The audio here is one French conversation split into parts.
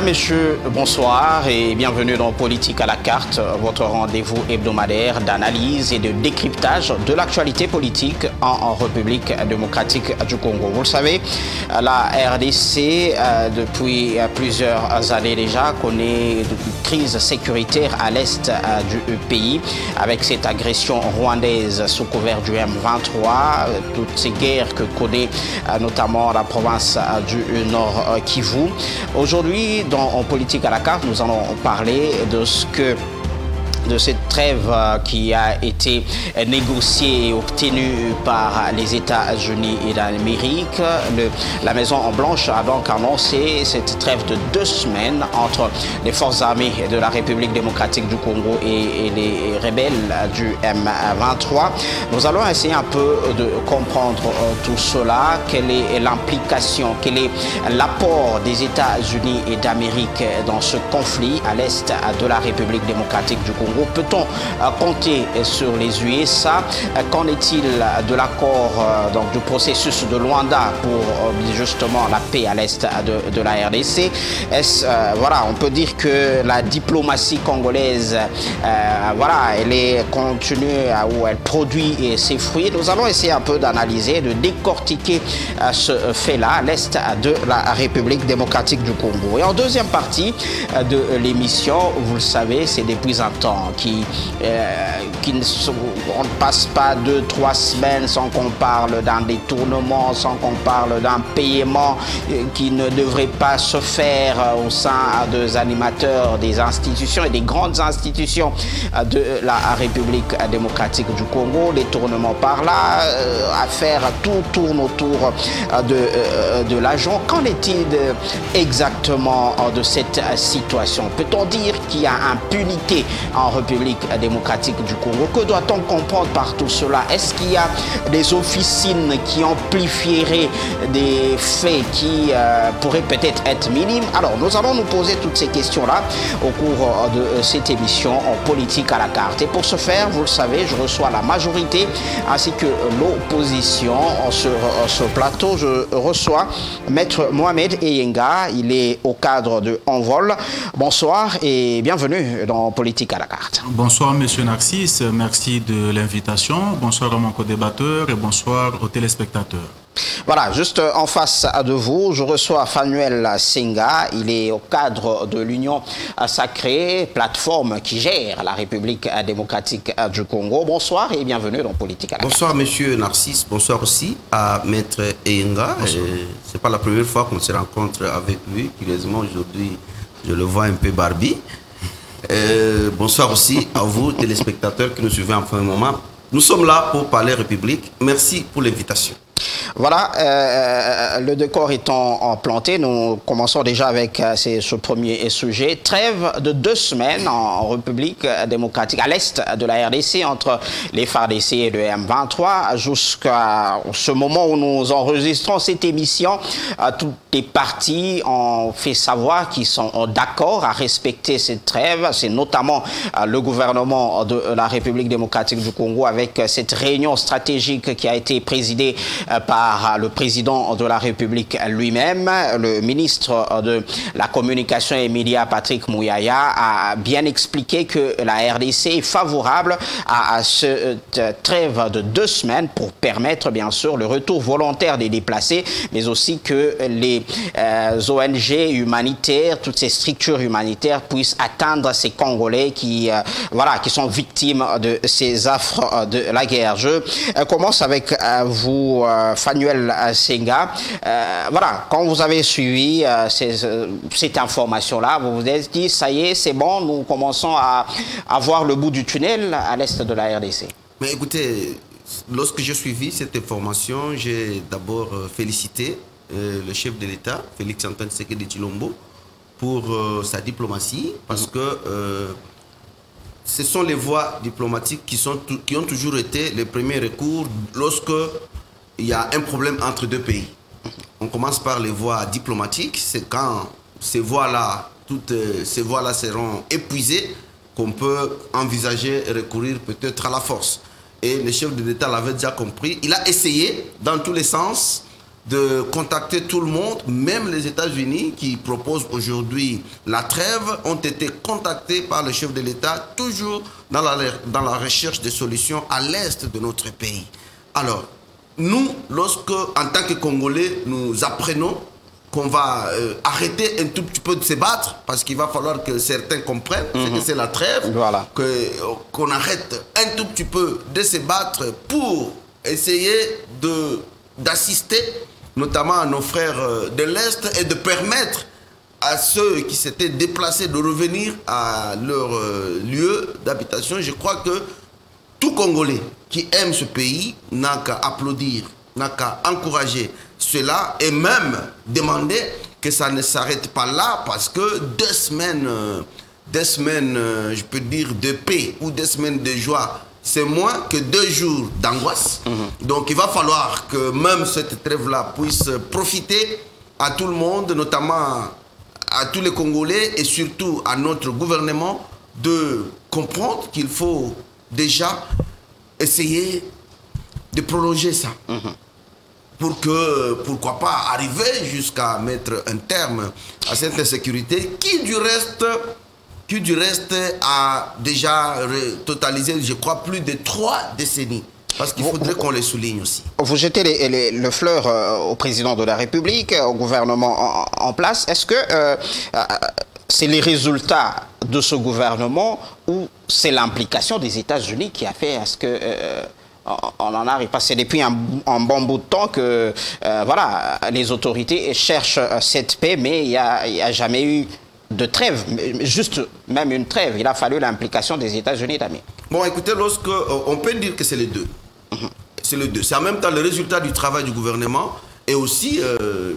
Mesdames, Messieurs, bonsoir et bienvenue dans Politique à la carte, votre rendez-vous hebdomadaire d'analyse et de décryptage de l'actualité politique en République démocratique du Congo. Vous le savez, la RDC, depuis plusieurs années déjà, connaît une crise sécuritaire à l'est du pays, avec cette agression rwandaise sous couvert du M23, toutes ces guerres que connaît notamment la province du Nord Kivu. Aujourd'hui, dans Politique à la carte, nous allons parler de cette trêve qui a été négociée et obtenue par les États-Unis et l'Amérique. La Maison-Blanche a donc annoncé cette trêve de 2 semaines entre les forces armées de la République démocratique du Congo et les rebelles du M23. Nous allons essayer un peu de comprendre tout cela, quelle est l'implication, quel est l'apport des États-Unis et d'Amérique dans ce conflit à l'est de la République démocratique du Congo. Peut-on compter sur les USA? Qu'en est-il de l'accord du processus de Luanda pour justement la paix à l'est de la RDC? Voilà, on peut dire que la diplomatie congolaise, voilà, elle est continue où elle produit ses fruits. Nous allons essayer un peu d'analyser, de décortiquer ce fait-là à l'est de la République démocratique du Congo. Et en deuxième partie de l'émission, vous le savez, c'est depuis un temps on ne passe pas 2-3 semaines sans qu'on parle d'un détournement, sans qu'on parle d'un paiement qui ne devrait pas se faire au sein des animateurs des institutions et des grandes institutions de la République démocratique du Congo. Détournement par là, affaire, tout tourne autour de l'argent. Qu'en est-il exactement de cette situation? Peut-on dire qu'il y a impunité en République démocratique du Congo? Que doit-on comprendre par tout cela? Est-ce qu'il y a des officines qui amplifieraient des faits qui pourraient peut-être être minimes? Alors, nous allons nous poser toutes ces questions-là au cours de cette émission en Politique à la carte. Et pour ce faire, vous le savez, je reçois la majorité ainsi que l'opposition sur ce plateau. Je reçois Maître Mohamed Eyenga. Il est au cadre de Envol. Bonsoir et bienvenue dans Politique à la carte. Bonsoir Monsieur Narcisse, merci de l'invitation. Bonsoir à mon co-débatteur et bonsoir aux téléspectateurs. Voilà, juste en face de vous, je reçois Fanuel Senga. Il est au cadre de l'Union sacrée, plateforme qui gère la République démocratique du Congo. Bonsoir et bienvenue dans Politique à la carte. Bonsoir Monsieur Narcisse, bonsoir aussi à Maître Eyenga. Ce n'est pas la première fois qu'on se rencontre avec lui. Curieusement, aujourd'hui, je le vois un peu barbi. Bonsoir aussi à vous, téléspectateurs qui nous suivez en premier moment. Nous sommes là pour parler République. Merci pour l'invitation. Voilà, le décor étant planté, nous commençons déjà avec ce premier sujet. Trêve de 2 semaines en République démocratique, à l'est de la RDC, entre les FARDC et le M23. Jusqu'à ce moment où nous enregistrons cette émission, toutes les parties ont fait savoir qu'ils sont d'accord à respecter cette trêve. C'est notamment le gouvernement de la République démocratique du Congo avec cette réunion stratégique qui a été présidée par le président de la République lui-même. Le ministre de la Communication et Médias, Patrick Mouyaya, a bien expliqué que la RDC est favorable à cette trêve de 2 semaines pour permettre bien sûr le retour volontaire des déplacés, mais aussi que les ONG humanitaires, toutes ces structures humanitaires puissent atteindre ces Congolais qui sont victimes de ces affres de la guerre. Je commence avec vous, Fanuel Senga. Voilà, quand vous avez suivi cette information-là, vous vous êtes dit, ça y est, c'est bon, nous commençons à voir le bout du tunnel à l'est de la RDC. Mais écoutez, lorsque j'ai suivi cette information, j'ai d'abord félicité le chef de l'État, Félix Antoine Tshisekedi Tshilombo, pour sa diplomatie, parce que ce sont les voies diplomatiques qui ont toujours été les premiers recours lorsque il y a un problème entre 2 pays. On commence par les voies diplomatiques. C'est quand ces voies-là, toutes ces voies-là seront épuisées qu'on peut envisager recourir peut-être à la force. Et le chef de l'État l'avait déjà compris. Il a essayé dans tous les sens de contacter tout le monde, même les États-Unis qui proposent aujourd'hui la trêve, ont été contactés par le chef de l'État, toujours dans la recherche de solutions à l'est de notre pays. Alors, nous, lorsque, en tant que Congolais, nous apprenons qu'on va arrêter un tout petit peu de se battre, parce qu'il va falloir que certains comprennent ce que c'est la trêve, voilà. Qu'on arrête un tout petit peu de se battre pour essayer d'assister notamment à nos frères de l'Est et de permettre à ceux qui s'étaient déplacés de revenir à leur lieu d'habitation. Je crois que tout Congolais qui aime ce pays n'a qu'à applaudir, n'a qu'à encourager cela et même demander que ça ne s'arrête pas là, parce que 2 semaines, je peux dire, de paix ou 2 semaines de joie, c'est moins que 2 jours d'angoisse. Donc il va falloir que même cette trêve-là puisse profiter à tout le monde, notamment à tous les Congolais et surtout à notre gouvernement, de comprendre qu'il faut déjà essayer de prolonger ça. Pour que, pourquoi pas, arriver jusqu'à mettre un terme à cette insécurité qui du reste a déjà totalisé, je crois, plus de 3 décennies. Parce qu'il faudrait qu'on les souligne aussi. Vous jetez le fleur au président de la République, au gouvernement en place. Est-ce que c'est les résultats de ce gouvernement ou c'est l'implication des États-Unis qui a fait à ce que on en arrive? Parce que depuis un bon bout de temps que voilà, les autorités cherchent cette paix, mais il n'y a jamais eu de trêve, juste même une trêve. Il a fallu l'implication des États-Unis d'Amérique. Bon, écoutez, on peut dire que c'est les deux. C'est les deux. C'est en même temps le résultat du travail du gouvernement et aussi,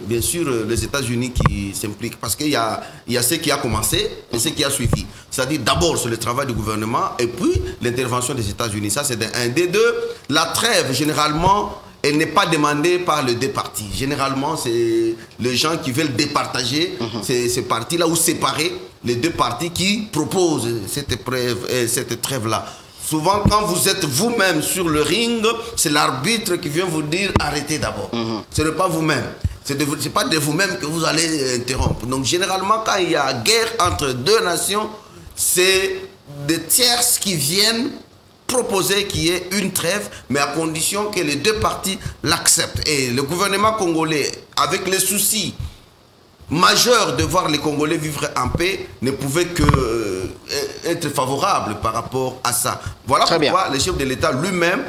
bien sûr, les États-Unis qui s'impliquent. Parce qu'il y a ce qui a commencé et ce qui a suivi. C'est-à-dire d'abord sur le travail du gouvernement et puis l'intervention des États-Unis. Ça, c'est un. Des deux, la trêve, généralement, elle n'est pas demandée par les 2 parties. Généralement, c'est les gens qui veulent départager ces parties-là ou séparer les 2 parties qui proposent cette trêve-là. Souvent, quand vous êtes vous-même sur le ring, c'est l'arbitre qui vient vous dire arrêtez d'abord. Ce n'est pas vous-même. Ce n'est pas de vous-même que vous allez interrompre. Donc, généralement, quand il y a guerre entre 2 nations, c'est des tierces qui viennent proposer qu'il y ait une trêve, mais à condition que les 2 parties l'acceptent. Et le gouvernement congolais, avec les soucis majeurs de voir les Congolais vivre en paix, ne pouvait que être favorable par rapport à ça. Voilà pourquoi le chef de l'État lui-même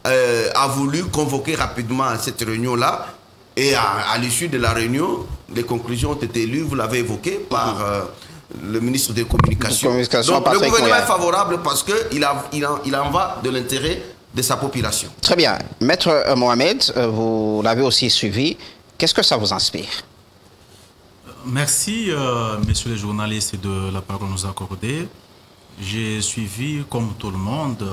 a voulu convoquer rapidement cette réunion-là. Et à l'issue de la réunion, les conclusions ont été lues, vous l'avez évoqué, par le ministre des Communications. Donc le gouvernement est favorable parce qu'il en va de l'intérêt de sa population. Très bien. Maître Mohamed, vous l'avez aussi suivi. Qu'est-ce que ça vous inspire? Merci, messieurs les journalistes, de la parole nous accordée. J'ai suivi, comme tout le monde,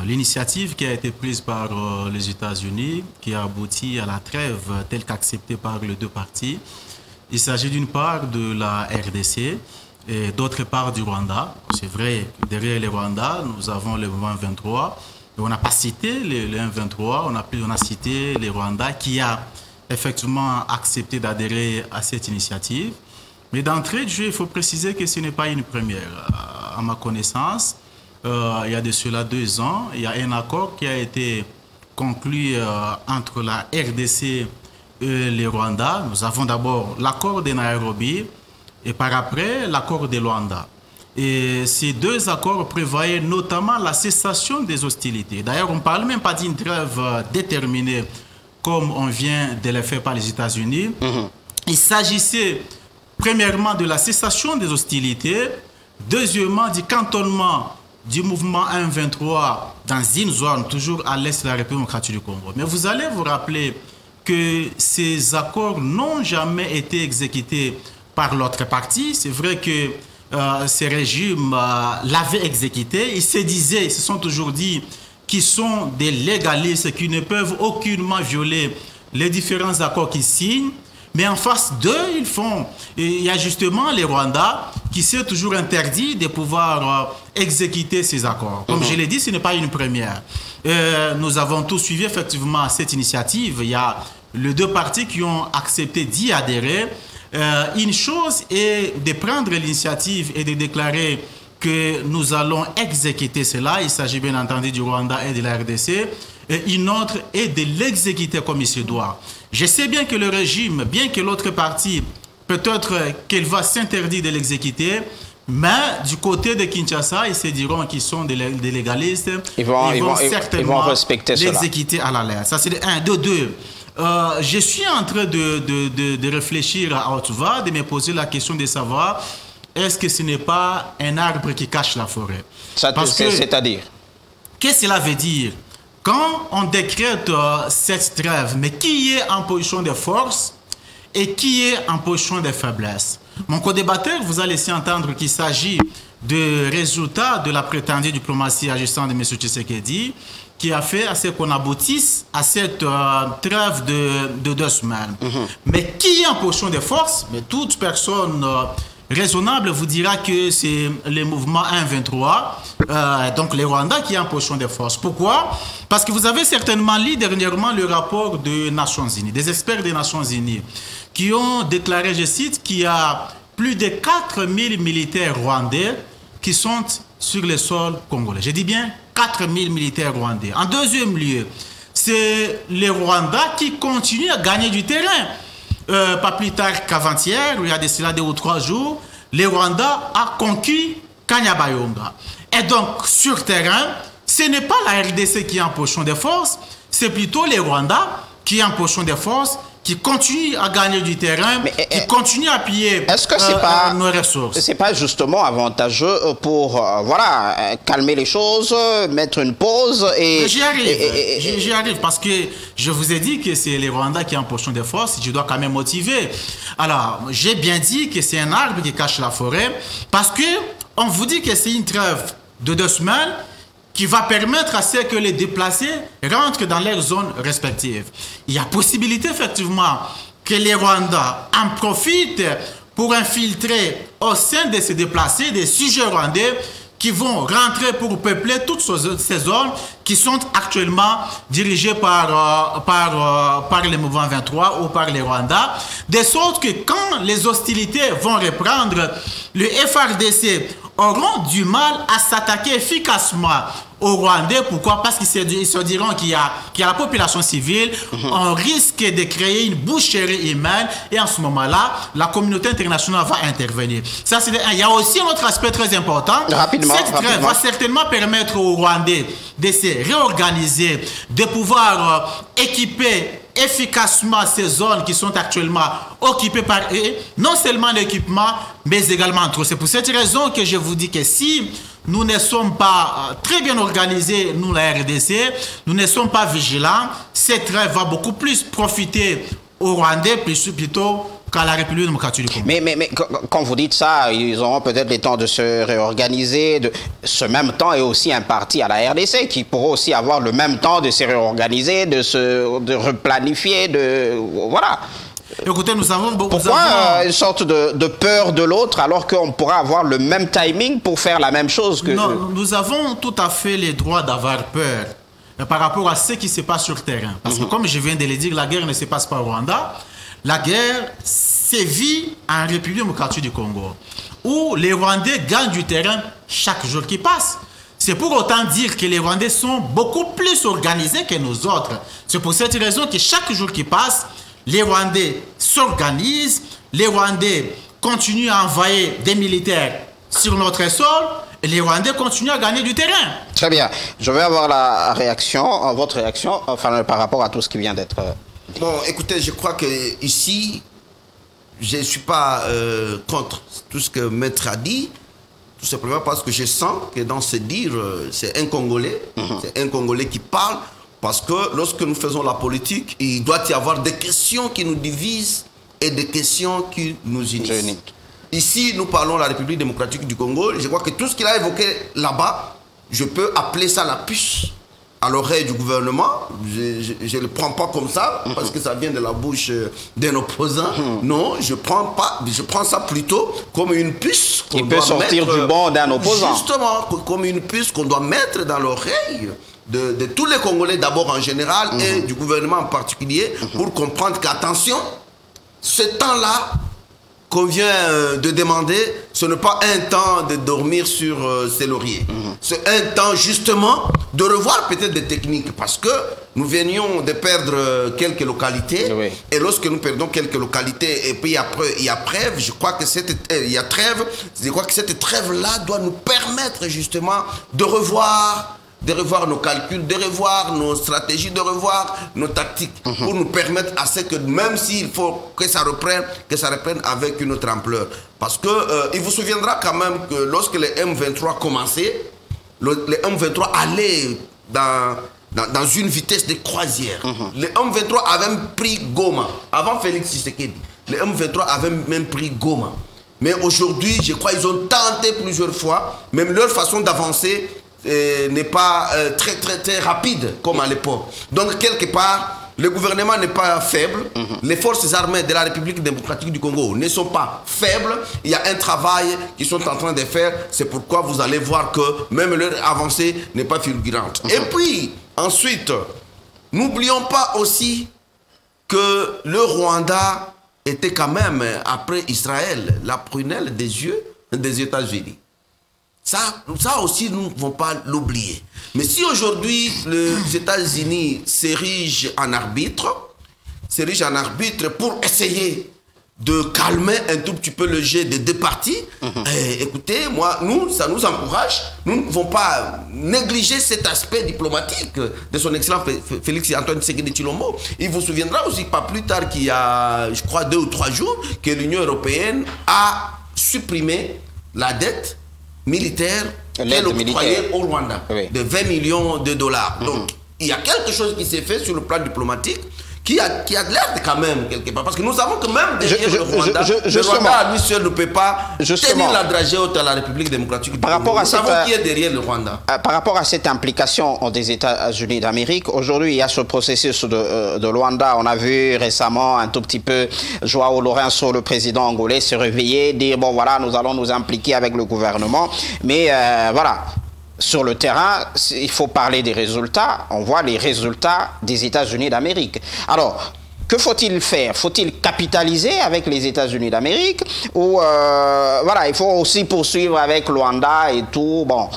l'initiative qui a été prise par les États-Unis, qui a abouti à la trêve telle qu'acceptée par les 2 parties. Il s'agit d'une part de la RDC et d'autre part du Rwanda. C'est vrai, derrière le Rwanda, nous avons le mouvement 23. Et on n'a pas cité le 23, on a cité le Rwanda qui a effectivement accepté d'adhérer à cette initiative. Mais d'entrée de jeu, il faut préciser que ce n'est pas une première. À ma connaissance, il y a de cela 2 ans, il y a un accord qui a été conclu entre la RDC et le Rwanda. Nous avons d'abord l'accord de Nairobi et par après l'accord de Luanda. Et ces 2 accords prévoyaient notamment la cessation des hostilités. D'ailleurs, on ne parle même pas d'une trêve déterminée comme on vient de le faire par les États-Unis. Il s'agissait premièrement de la cessation des hostilités, deuxièmement du cantonnement du mouvement 1-23 dans une zone toujours à l'est de la République démocratique du Congo. Mais vous allez vous rappeler que ces accords n'ont jamais été exécutés par l'autre partie. C'est vrai que ces régimes l'avaient exécuté. Ils se disaient, ils se sont toujours dit qu'ils sont des légalistes qui ne peuvent aucunement violer les différents accords qu'ils signent. Mais en face d'eux, il y a justement les Rwandais qui s'est toujours interdit de pouvoir exécuter ces accords. Comme je l'ai dit, ce n'est pas une première. Nous avons tous suivi effectivement cette initiative. Il y a les deux partis qui ont accepté d'y adhérer. Une chose est de prendre l'initiative et de déclarer que nous allons exécuter cela. Il s'agit bien entendu du Rwanda et de la RDC. Et une autre est de l'exécuter comme il se doit. Je sais bien que le régime, bien que l'autre partie, peut-être qu'elle va s'interdire de l'exécuter, mais du côté de Kinshasa, ils se diront qu'ils sont des légalistes. Ils vont certainement respecter l'exécuter à la lettre. Ça, c'est de 1. De 2. Je suis en train de réfléchir à haute voix, de me poser la question de savoir est-ce que ce n'est pas un arbre qui cache la forêt? C'est-à-dire? Qu'est-ce que cela veut dire? Quand on décrète cette trêve, mais qui est en position de force et qui est en position de faiblesse? Mon co-débatteur vous a laissé entendre qu'il s'agit de résultats de la prétendue diplomatie agissant de M. Tshisekedi, qui a fait à ce qu'on aboutisse à cette trêve de 2 semaines. Mais qui est en position de force? Mais toute personne raisonnable vous dira que c'est le mouvement 1-23, donc les Rwandais qui est en position de force. Pourquoi? Parce que vous avez certainement lu dernièrement le rapport des Nations Unies, des experts des Nations Unies, qui ont déclaré, je cite, qu'il y a plus de 4000 militaires rwandais qui sont sur le sol congolais. Je dis bien 4000 militaires rwandais. En deuxième lieu, c'est les Rwandais qui continuent à gagner du terrain. Pas plus tard qu'avant-hier, il y a de cela 2 ou 3 jours, les Rwandais a conquis Kanyabayonga. Et donc, sur terrain, ce n'est pas la RDC qui est en position de force, c'est plutôt les Rwandais qui sont en position de force, qui continuent à gagner du terrain, qui continuent à piller nos ressources. C'est pas justement avantageux pour voilà, calmer les choses, mettre une pause et... J'y arrive parce que je vous ai dit que c'est les Rwandais qui sont en position de force, je dois quand même motiver. Alors, j'ai bien dit que c'est un arbre qui cache la forêt parce que on vous dit que c'est une trêve de 2 semaines qui va permettre à ce que les déplacés rentrent dans leurs zones respectives. Il y a possibilité, effectivement, que les Rwandais en profitent pour infiltrer au sein de ces déplacés des sujets rwandais qui vont rentrer pour peupler toutes ces zones qui sont actuellement dirigées par le mouvement 23 ou par les Rwandais, de sorte que quand les hostilités vont reprendre, le FARDC auront du mal à s'attaquer efficacement aux Rwandais. Pourquoi? Parce qu'ils se diront qu'il y a la population civile, on risque de créer une boucherie humaine et en ce moment-là, la communauté internationale va intervenir. Ça, il y a aussi un autre aspect très important. Cette trêve va certainement permettre aux Rwandais de se réorganiser, de pouvoir équiper efficacement ces zones qui sont actuellement occupées par eux, non seulement l'équipement, mais également trop. C'est pour cette raison que je vous dis que si nous ne sommes pas très bien organisés, nous la RDC, nous ne sommes pas vigilants, cette trêve va beaucoup plus profiter aux Rwandais plutôt qu'à la République démocratique du Congo. Mais quand vous dites ça, ils auront peut-être le temps de se réorganiser. Ce même temps est aussi un parti à la RDC qui pourra aussi avoir le même temps de se réorganiser, de replanifier, voilà. Écoutez, nous avons beaucoup... Pourquoi une sorte de peur de l'autre alors qu'on pourra avoir le même timing pour faire la même chose que... Non, nous avons tout à fait le droit d'avoir peur par rapport à ce qui se passe sur le terrain. Parce que comme je viens de le dire, la guerre ne se passe pas au Rwanda. La guerre sévit en République démocratique du Congo, où les Rwandais gagnent du terrain chaque jour qui passe. C'est pour autant dire que les Rwandais sont beaucoup plus organisés que nous autres. C'est pour cette raison que chaque jour qui passe, les Rwandais s'organisent, les Rwandais continuent à envoyer des militaires sur notre sol, et les Rwandais continuent à gagner du terrain. Très bien. Je vais avoir la réaction, votre réaction, enfin, par rapport à tout ce qui vient d'être... Bon, écoutez, je crois que ici, je ne suis pas contre tout ce que Maître a dit, tout simplement parce que je sens que dans ce dire, c'est un Congolais, c'est un Congolais qui parle, parce que lorsque nous faisons la politique, il doit y avoir des questions qui nous divisent et des questions qui nous unissent. Ici, nous parlons de la République démocratique du Congo. Je crois que tout ce qu'il a évoqué là-bas, je peux appeler ça la puce à l'oreille du gouvernement. Je ne le prends pas comme ça, parce que ça vient de la bouche d'un opposant. Non, je prends ça plutôt comme une puce qui peut sortir du banc d'un opposant. Justement, comme une puce qu'on doit mettre dans l'oreille de tous les Congolais d'abord en général et du gouvernement en particulier, pour comprendre qu'attention, ce temps-là qu'on vient de demander, ce n'est pas un temps de dormir sur ses lauriers. C'est un temps justement de revoir peut-être des techniques, parce que nous venions de perdre quelques localités, et lorsque nous perdons quelques localités, et puis après il y a trêve, je crois que cette trêve-là doit nous permettre justement de revoir nos calculs, de revoir nos stratégies, de revoir nos tactiques, pour nous permettre à ce que, même s'il faut que ça reprenne avec une autre ampleur. Parce que il vous souviendra quand même que lorsque les M23 commençaient, les M23 allaient dans une vitesse de croisière. Les M23 avaient même pris Goma, avant Félix Tshisekedi. Les M23 avaient même pris Goma. Mais aujourd'hui, je crois qu'ils ont tenté plusieurs fois, même leur façon d'avancer n'est pas très rapide comme à l'époque. Donc quelque part, le gouvernement n'est pas faible, les forces armées de la République démocratique du Congo ne sont pas faibles, il y a un travail qu'ils sont en train de faire, c'est pourquoi vous allez voir que même leur avancée n'est pas fulgurante. Et puis, ensuite, n'oublions pas aussi que le Rwanda était quand même, après Israël, la prunelle des yeux des États-Unis. Ça aussi, nous ne pouvons pas l'oublier. Mais si aujourd'hui, les États-Unis s'érigent en arbitre pour essayer de calmer un tout petit peu le jeu des deux parties, écoutez, ça nous encourage. Nous ne pouvons pas négliger cet aspect diplomatique de son excellent Félix-Antoine Tshisekedi Tshilombo. Il vous souviendra aussi pas plus tard qu'il y a, je crois, 2 ou 3 jours, que l'Union européenne a supprimé la dette militaire qu'elle octroyait au Rwanda, de 20 millions de dollars. Donc, il y a quelque chose qui s'est fait sur le plan diplomatique qui a l'air quand même quelque part. Parce que nous savons que même derrière le Rwanda, le Rwanda à lui seul ne peut pas tenir la dragée haute à la République démocratique du Congo. Nous savons qui est derrière le Rwanda. Par rapport à cette implication des États-Unis d'Amérique, aujourd'hui, il y a ce processus de Luanda. On a vu récemment un tout petit peu Joao Lourenço, le président angolais, se réveiller, dire, bon voilà, nous allons nous impliquer avec le gouvernement. Mais voilà. Sur le terrain, il faut parler des résultats. On voit les résultats des États-Unis d'Amérique. Alors, que faut-il faire? Faut-il capitaliser avec les États-Unis d'Amérique? Ou voilà, il faut aussi poursuivre avec Luanda et tout, bon,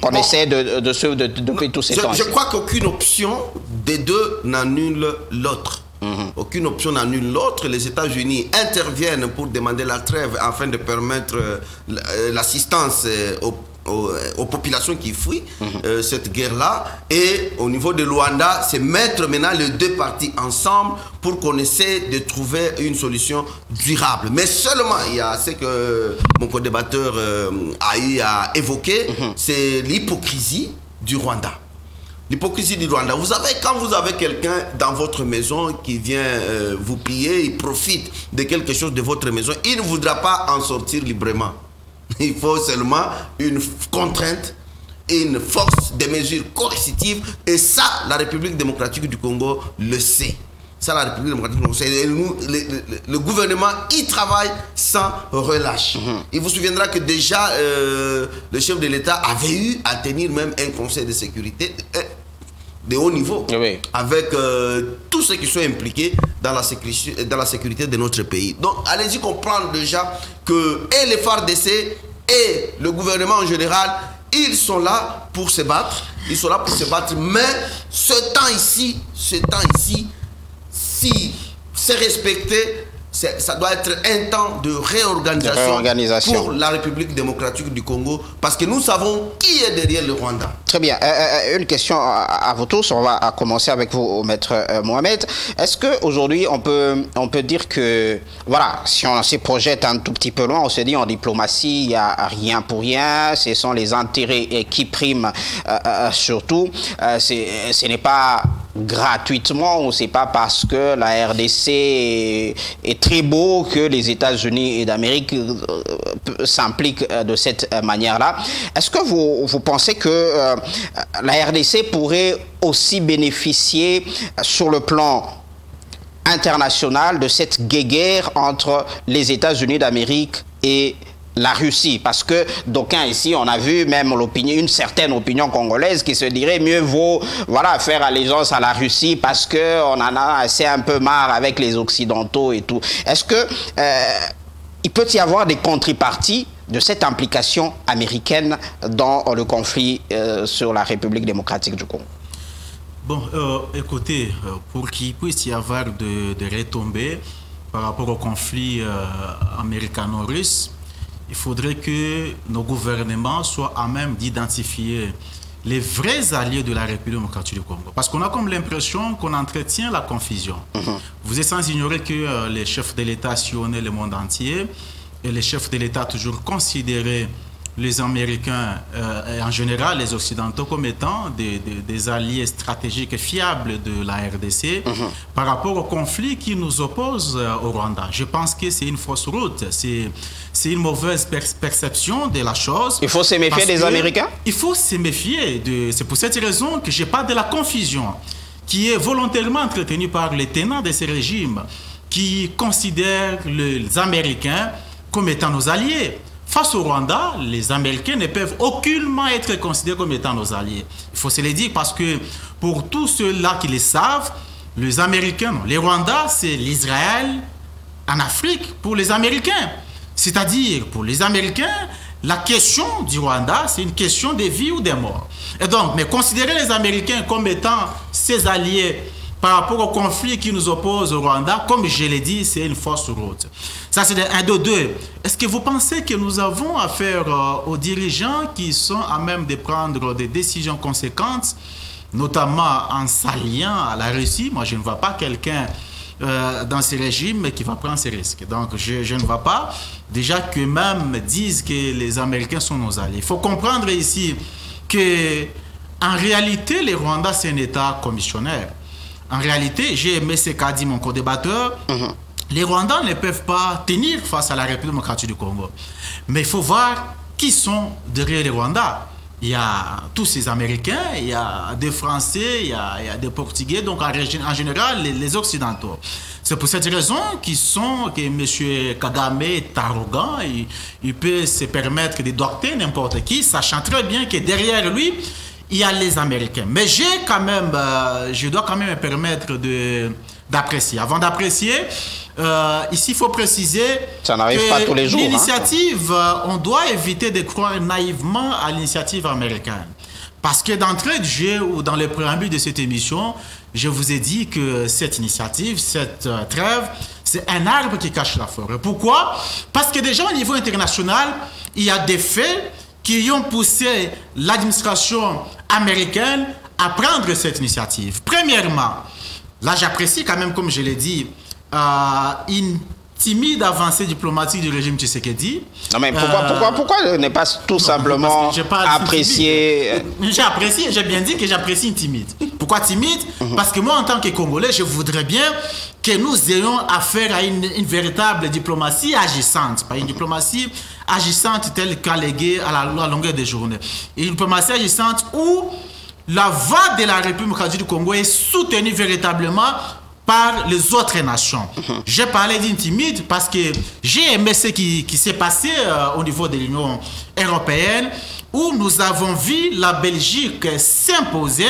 qu'on essaie de suivre depuis tous ces temps. Je crois qu'aucune option des deux n'annule l'autre. Aucune option n'annule l'autre. Les États-Unis interviennent pour demander la trêve afin de permettre l'assistance aux populations qui fuient cette guerre-là. Et au niveau de Luanda, c'est mettre maintenant les deux parties ensemble pour qu'on essaie de trouver une solution durable. Mais seulement, il y a ce que mon co-débatteur a évoqué, c'est l'hypocrisie du Rwanda. L'hypocrisie du Rwanda. Quand vous avez quelqu'un dans votre maison qui vient vous piller, il profite de quelque chose de votre maison, il ne voudra pas en sortir librement. Il faut seulement une contrainte, une force de mesures coercitives. Et ça, la République démocratique du Congo le sait. Ça, la République démocratique du Congo le sait. Et nous, le gouvernement y travaille sans relâche. Il vous souviendra que déjà, le chef de l'État avait eu à tenir même un conseil de sécurité de haut niveau, avec tous ceux qui sont impliqués dans la sécurité de notre pays. Donc, allez-y comprendre déjà que et les FARDC et le gouvernement en général, ils sont là pour se battre. Ils sont là pour se battre. Mais ce temps ici, si c'est respecté, ça doit être un temps de réorganisation pour la République démocratique du Congo, parce que nous savons qui est derrière le Rwanda. Très bien. Une question à vous tous. On va commencer avec vous, Maître Mohamed. Est-ce qu'aujourd'hui, on peut dire que, voilà, si on se projette un tout petit peu loin, on se dit en diplomatie, il n'y a rien pour rien, ce sont les intérêts qui priment surtout. Ce n'est pas gratuitement, ou c'est pas parce que la RDC est très beau que les États-Unis d'Amérique s'impliquent de cette manière-là. Est-ce que vous pensez que la RDC pourrait aussi bénéficier sur le plan international de cette guéguerre entre les États-Unis d'Amérique et la Russie? Parce que d'aucuns ici, on a vu même une certaine opinion congolaise qui se dirait mieux vaut faire allégeance à la Russie parce qu'on en a assez un peu marre avec les Occidentaux et tout. Est-ce que il peut y avoir des contreparties de cette implication américaine dans le conflit sur la République démocratique du Congo? Bon, écoutez, pour qu'il puisse y avoir de retombées par rapport au conflit américano-russe, il faudrait que nos gouvernements soient à même d'identifier les vrais alliés de la République démocratique du Congo. Parce qu'on a comme l'impression qu'on entretient la confusion. Vous êtes sans ignorer que les chefs de l'État sillonnaient le monde entier et les chefs de l'État toujours considérés les Américains et en général les Occidentaux comme étant des alliés stratégiques et fiables de la RDC par rapport au conflit qui nous oppose au Rwanda. Je pense que c'est une fausse route, c'est une mauvaise perception de la chose. Il faut se méfier des Américains? Il faut se méfier. C'est pour cette raison que je parle de la confusion qui est volontairement entretenue par les tenants de ces régimes qui considèrent les Américains comme étant nos alliés. Face au Rwanda, les Américains ne peuvent aucunement être considérés comme étant nos alliés. Il faut se le dire parce que pour tous ceux-là qui le savent, les Américains, non, les Rwandais, c'est l'Israël en Afrique pour les Américains. C'est-à-dire, pour les Américains, la question du Rwanda, c'est une question de vie ou de mort. Et donc, mais considérer les Américains comme étant ses alliés par rapport au conflit qui nous oppose au Rwanda, comme je l'ai dit, c'est une fausse route. Ça, c'est un de deux. Est-ce que vous pensez que nous avons affaire aux dirigeants qui sont à même de prendre des décisions conséquentes, notamment en s'alliant à la Russie? Moi, je ne vois pas quelqu'un dans ces régimes qui va prendre ces risques. Donc, je ne vois pas déjà qu'eux-mêmes disent que les Américains sont nos alliés. Il faut comprendre ici que, en réalité, le Rwanda, c'est un État commissionnaire. En réalité, j'ai aimé ce qu'a dit mon co-débatteur. Les Rwandais ne peuvent pas tenir face à la République démocratique du Congo. Mais il faut voir qui sont derrière les Rwandais. Il y a tous ces Américains, il y a des Français, il y a des Portugais, donc en général, les Occidentaux. C'est pour cette raison que M. Kagame est arrogant, il peut se permettre de docter n'importe qui, sachant très bien que derrière lui, il y a les Américains. Mais je dois quand même me permettre d'apprécier. Avant d'apprécier, ici, il faut préciser ça n'arrive pas tous les jours. L'initiative, on doit éviter de croire naïvement à l'initiative américaine. Parce que d'entrée de jeu ou dans le préambule de cette émission, je vous ai dit que cette initiative, cette trêve, c'est un arbre qui cache la forêt. Pourquoi? Parce que déjà au niveau international, il y a des faits qui ont poussé l'administration américaine à prendre cette initiative. Premièrement, là j'apprécie quand même, comme je l'ai dit, une timide avancée diplomatique du régime Tshisekedi. Non mais pourquoi ne pas tout simplement apprécier? J'ai apprécié, j'ai bien dit que j'apprécie une timide. Pourquoi timide? Parce que moi en tant que Congolais, je voudrais bien que nous ayons affaire à une véritable diplomatie agissante. Pas une diplomatie agissante telle qu'alléguée à la longueur des journées. Une diplomatie agissante où la voix de la République démocratique du Congo est soutenue véritablement par les autres nations. J'ai parlé d'une timide parce que j'ai aimé ce qui s'est passé au niveau de l'Union européenne où nous avons vu la Belgique s'imposer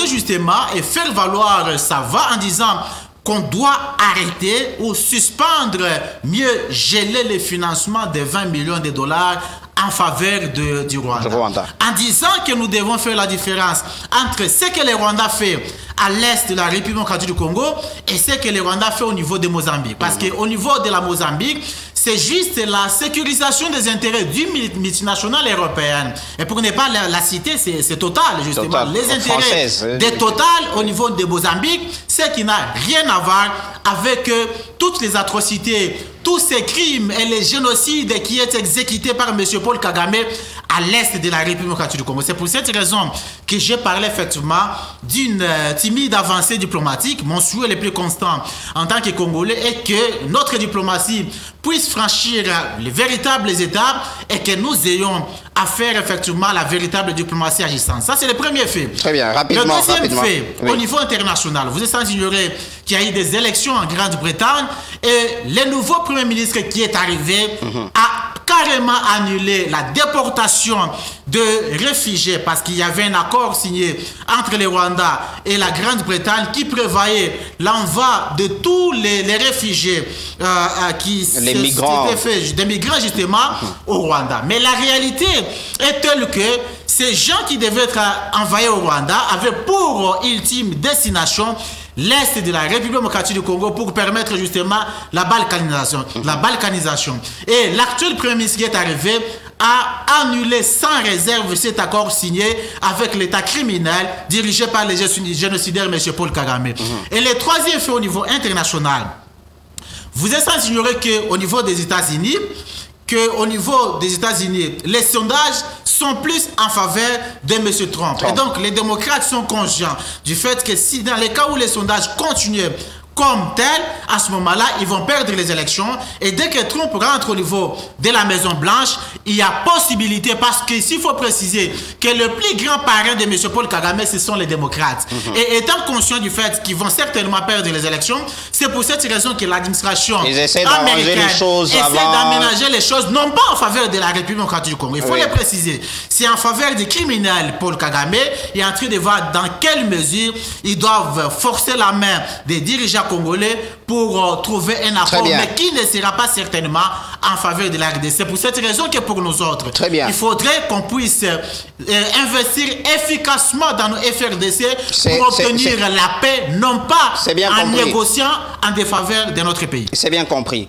justement et faire valoir sa voix en disant qu'on doit arrêter ou suspendre, mieux geler les financements de 20 millions de dollars en faveur du Rwanda. En disant que nous devons faire la différence entre ce que le Rwanda fait à l'est de la République démocratique du Congo et ce que le Rwanda fait au niveau de Mozambique. Parce qu'au niveau de la Mozambique, c'est juste la sécurisation des intérêts du multinational européen. Et pour ne pas la citer, c'est Total, justement. Les intérêts de Total au niveau de Mozambique, ce qui n'a rien à voir avec toutes les atrocités, tous ces crimes et les génocides qui est exécutés par M. Paul Kagame à l'est de la République démocratique du Congo. C'est pour cette raison que j'ai parlé effectivement d'une timide avancée diplomatique. Mon souhait le plus constant en tant que Congolais est que notre diplomatie puisse franchir les véritables étapes et que nous ayons à faire effectivement la véritable diplomatie agissante. Ça, c'est le premier fait. Très bien, rapidement. Le deuxième fait, au niveau international, vous êtes sans ignorer qu'il y a eu des élections en Grande-Bretagne et le nouveau Premier ministre qui est arrivé a carrément annulé la déportation de réfugiés parce qu'il y avait un accord signé entre le Rwanda et la Grande-Bretagne qui prévoyait l'envoi de tous les réfugiés les migrants. des migrants justement au Rwanda. Mais la réalité est telle que ces gens qui devaient être envoyés au Rwanda avaient pour ultime destination l'Est de la République démocratique du Congo pour permettre justement la balkanisation. Et l'actuel Premier ministre qui est arrivé a annulé sans réserve cet accord signé avec l'État criminel dirigé par le génocidaire M. Paul Kagame. Et le troisième fait au niveau international, vous êtes sans ignorer qu'au niveau des États-Unis, les sondages sont plus en faveur de M. Trump. Et donc, les démocrates sont conscients du fait que si dans les cas où les sondages continuent comme tel, à ce moment-là, ils vont perdre les élections. Et dès que Trump rentre au niveau de la Maison-Blanche, il y a possibilité, parce que s'il faut préciser que le plus grand parrain de M. Paul Kagame, ce sont les démocrates. Et étant conscient du fait qu'ils vont certainement perdre les élections, c'est pour cette raison que l'administration américaine essaie d'aménager les choses, non pas en faveur de la République démocratique du Congo. Il faut le préciser. C'est en faveur des criminels Paul Kagame. Il est en train de voir dans quelle mesure ils doivent forcer la main des dirigeants congolais pour trouver un accord, mais qui ne sera pas certainement en faveur de la RDC. C'est pour cette raison que pour nous autres, il faudrait qu'on puisse investir efficacement dans nos FRDC pour obtenir la paix, non pas en négociant en défaveur de notre pays. C'est bien compris.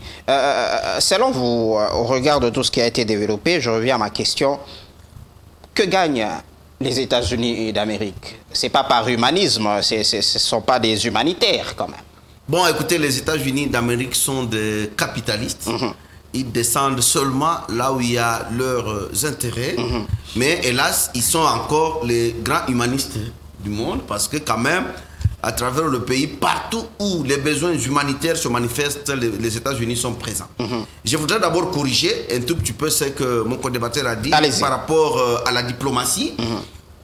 Selon vous, au regard de tout ce qui a été développé, je reviens à ma question. Que gagnent les États-Unis d'Amérique? Ce n'est pas par humanisme, ce ne sont pas des humanitaires quand même. Bon, écoutez, les États-Unis d'Amérique sont des capitalistes. Ils descendent seulement là où il y a leurs intérêts. Mais hélas, ils sont encore les grands humanistes du monde parce que quand même, à travers le pays, partout où les besoins humanitaires se manifestent, les États-Unis sont présents. Je voudrais d'abord corriger un tout petit peu ce que mon co-débatteur a dit par rapport à la diplomatie.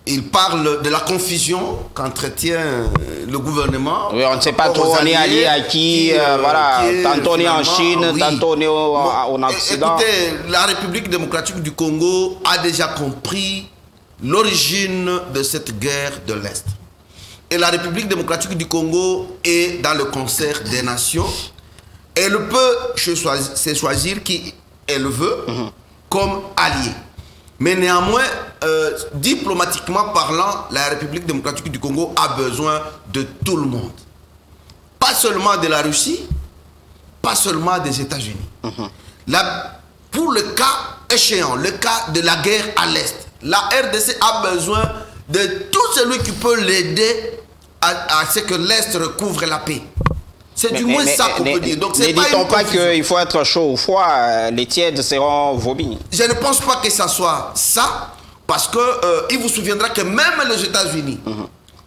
Il parle de la confusion qu'entretient le gouvernement. Oui, on ne sait pas trop, on est allié à qui, voilà, tantôt on est en Chine, tantôt on est en Occident. Écoutez, la République démocratique du Congo a déjà compris l'origine de cette guerre de l'Est. Et la République démocratique du Congo est dans le concert des nations. Elle peut se choisir qui elle veut comme allié. Mais néanmoins, diplomatiquement parlant, la République démocratique du Congo a besoin de tout le monde. Pas seulement de la Russie, pas seulement des États-Unis. Pour le cas échéant, le cas de la guerre à l'Est, la RDC a besoin de tout celui qui peut l'aider à ce que l'Est recouvre la paix. C'est du moins ça qu'on peut dire. Donc, ne dit-on pas qu'il faut être chaud ou froid, les tièdes seront vomis? Je ne pense pas que ça soit ça, parce qu'il vous souviendra que même les États-Unis,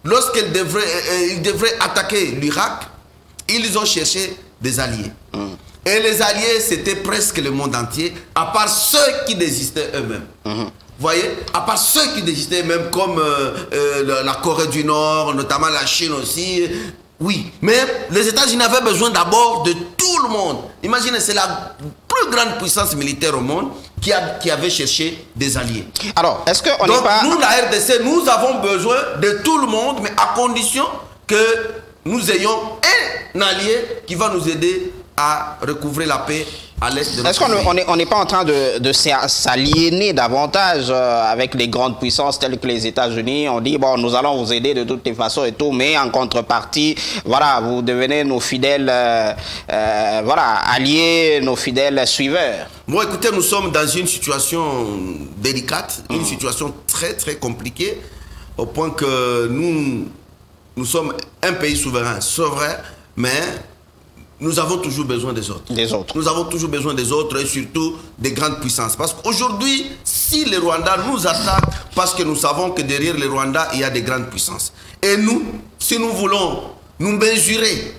lorsqu'ils devraient attaquer l'Irak, ils ont cherché des alliés. Et les alliés, c'était presque le monde entier, à part ceux qui désistaient eux-mêmes. Vous voyez, à part ceux qui désistaient eux-mêmes, comme la Corée du Nord, notamment la Chine aussi. Oui, mais les États-Unis avaient besoin d'abord de tout le monde. Imaginez, c'est la plus grande puissance militaire au monde qui avait cherché des alliés. Alors, est-ce qu'on n'est pas... nous, la RDC, nous avons besoin de tout le monde, mais à condition que nous ayons un allié qui va nous aider à recouvrer la paix à l'est de notre pays. Est-ce qu'on n'est pas en train de s'aliéner davantage avec les grandes puissances telles que les États-Unis? On dit, bon, nous allons vous aider de toutes les façons et tout, mais en contrepartie, voilà, vous devenez nos fidèles voilà, alliés, nos fidèles suiveurs. Bon, écoutez, nous sommes dans une situation délicate, une situation très, très compliquée, au point que nous nous sommes un pays souverain, c'est vrai, mais nous avons toujours besoin des autres. Nous avons toujours besoin des autres et surtout des grandes puissances. Parce qu'aujourd'hui, si les Rwandais nous attaquent, parce que nous savons que derrière les Rwandais, il y a des grandes puissances. Et nous, si nous voulons nous mesurer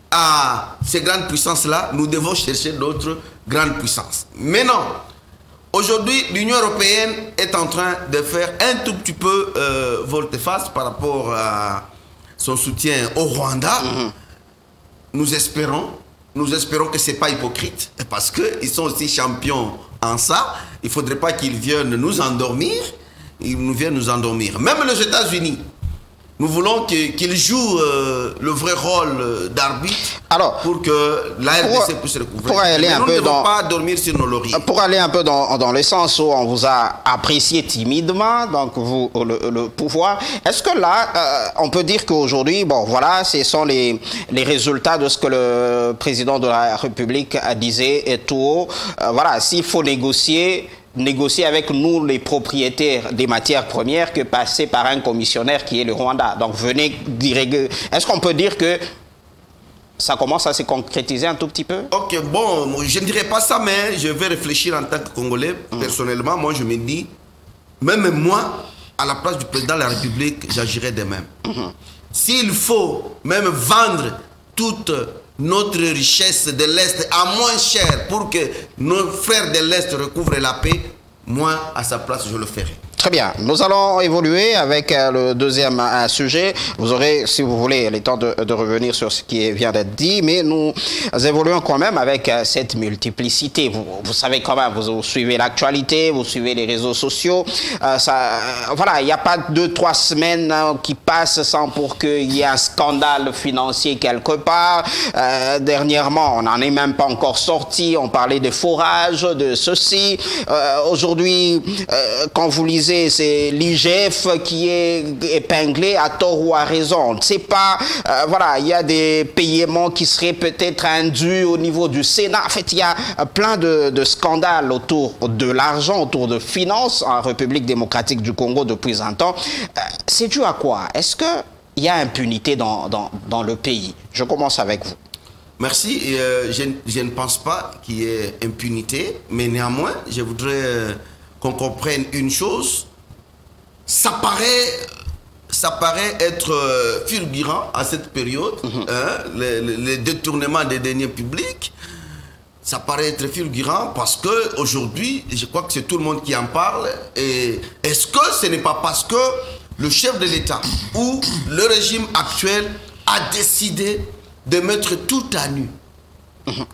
à ces grandes puissances-là, nous devons chercher d'autres grandes puissances. Maintenant, aujourd'hui, l'Union européenne est en train de faire un tout petit peu volte-face par rapport à son soutien au Rwanda. Nous espérons que ce n'est pas hypocrite, parce qu'ils sont aussi champions en ça. Il ne faudrait pas qu'ils viennent nous endormir. Ils nous viennent nous endormir. Même les États-Unis, nous voulons qu'ils jouent le vrai rôle d'arbitre pour que la RDC puisse recouvrir. Pour aller mais un nous peu ne devons pas dormir sur nos lauriers. Pour aller un peu dans le sens où on vous a apprécié timidement, donc vous, le pouvoir, est-ce que là, on peut dire qu'aujourd'hui, bon voilà, ce sont les résultats de ce que le président de la République disait et tout haut. Voilà, s'il faut négocier avec nous, les propriétaires des matières premières, que passer par un commissionnaire qui est le Rwanda. Donc venez dire, est-ce qu'on peut dire que ça commence à se concrétiser un tout petit peu? Ok, bon, je ne dirais pas ça, mais je vais réfléchir en tant que Congolais. Personnellement, moi je me dis, même moi, à la place du président de la République, j'agirais de même. S'il faut même vendre toute notre richesse de l'Est à moins cher pour que nos frères de l'Est recouvrent la paix, moi, à sa place, je le ferai. Très bien. Nous allons évoluer avec le deuxième sujet. Vous aurez, si vous voulez, le temps de revenir sur ce qui vient d'être dit, mais nous évoluons quand même avec cette multiplicité. Vous savez quand même, vous suivez l'actualité, vous suivez les réseaux sociaux. Voilà, il n'y a pas 2-3 semaines qui passent sans pour qu'il y ait un scandale financier quelque part. Dernièrement, on n'en est même pas encore sorti. On parlait de forage, de ceci. Aujourd'hui, quand vous lisez, c'est l'IGF qui est épinglé à tort ou à raison. On ne sait pas, voilà, il y a des paiements qui seraient peut-être indus au niveau du Sénat. En fait, il y a plein de scandales autour de l'argent, autour de finances en République démocratique du Congo depuis un temps. C'est dû à quoi? Est-ce qu'il y a impunité dans le pays? Je commence avec vous. Merci. Je ne pense pas qu'il y ait impunité, mais néanmoins, je voudrais qu'on comprenne une chose. Ça paraît être fulgurant à cette période, les détournements des deniers publics. Ça paraît être fulgurant parce qu'aujourd'hui, je crois que c'est tout le monde qui en parle. Et est-ce que ce n'est pas parce que le chef de l'État ou le régime actuel a décidé de mettre tout à nu?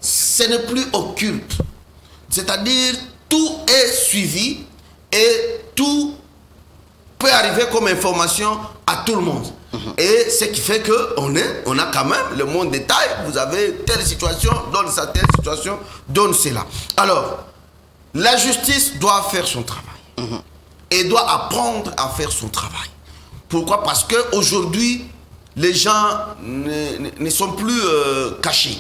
Ce n'est plus occulte. C'est-à-dire, tout est suivi et tout peut arriver comme information à tout le monde. Et ce qui fait qu'on a quand même le monde détail. Vous avez telle situation, donne ça, telle situation, donne cela. Alors, la justice doit faire son travail. Et doit apprendre à faire son travail. Pourquoi? Parce qu'aujourd'hui, les gens ne sont plus cachés.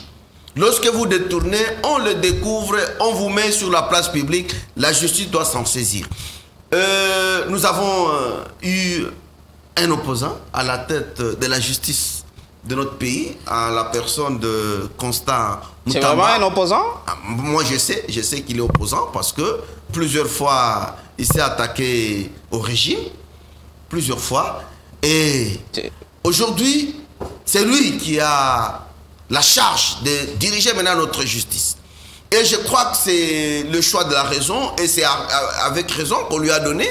Lorsque vous détournez, on le découvre, on vous met sur la place publique, la justice doit s'en saisir. Nous avons eu un opposant à la tête de la justice de notre pays, à la personne de Constant Mutamba. C'est vraiment un opposant? Moi je sais qu'il est opposant parce que plusieurs fois il s'est attaqué au régime, plusieurs fois. Et aujourd'hui, c'est lui qui a la charge de diriger maintenant notre justice. Et je crois que c'est le choix de la raison, et c'est avec raison qu'on lui a donné